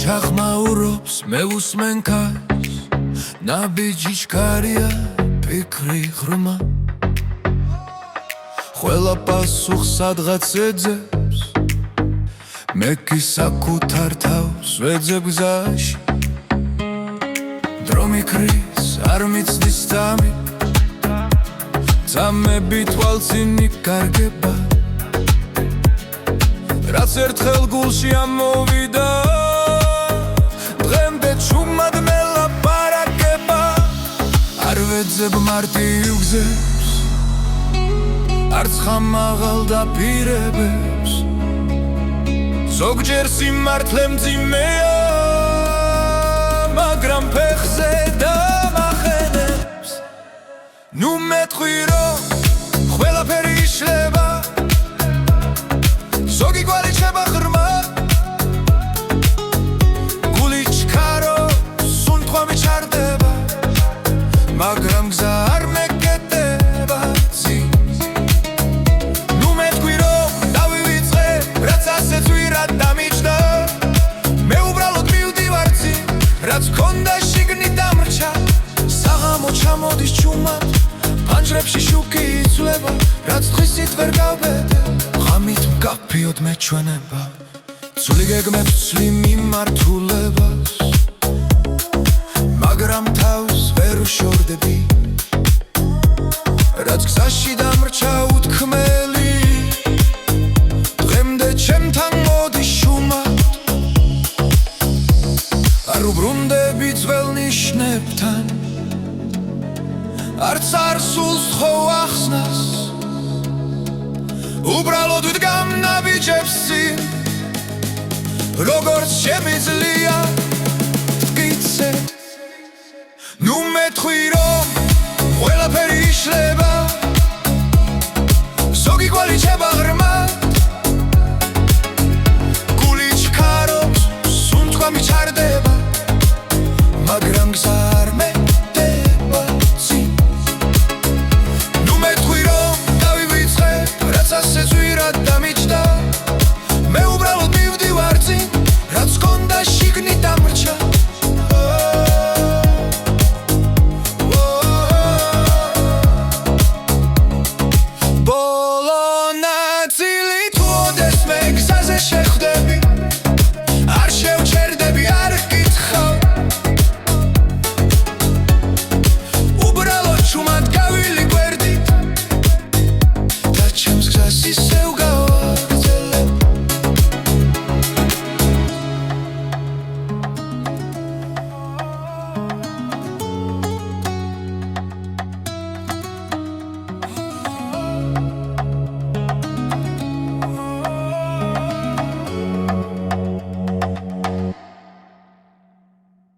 ჩახმაურობს მე უსმენ ქარს ნაბიჯი ჩქარია ფიქრი ღრმა ყველა პასუხს სადღაც ეძებს მე კი საკუთარ თავს ვეძებ გზაში დრო მიქრის არ მიცდის თამი წამები თვალწინ იკარგება რაც ერთხელ გულში ამოვიდა ჩუმად მელაპარაკება არ ვეძებ მარტივ გზებს არც ხამაღალ დაპირებებს ზოგჯერ სიმართლე მძიმეა მაგრამ ფეხზე დამახენებს ნუ მეტყვი რომ ყველაფერი იშლება ზოგი კვალი ჩება ღრმა მაგრამ გზა არ მეკეტება წინ ნუ მეთქვი რომ დავივიწყე რაც ასეც ვირად დამიჯდა მე უბრალოდ მივდივარ წინ რაც ქონდა შიგნით დამრჩა საღამო ჩამოდის ჩუმად ფანჯრებში შუქი იცვლება რაც დღისით ვერ გავბედე ღამით მკაფიოდ მეჩვენება ცული გეგმებს ცვლი მიმართულებას მაგრამ თავს ვერ უშორდები რაც გზაში დამრჩა უთქმელი დღემდე ჩემთან მოდის შუმად არ უბრუნდები ძველ ნიშნებთან არც არ სულს ხო ახსნას უბრალოდ ვდგამ ნაბიჯებს წინ როგორც შემიძლია მტკიცე ნუ მეთქვი რომ ყველაფერი იშლება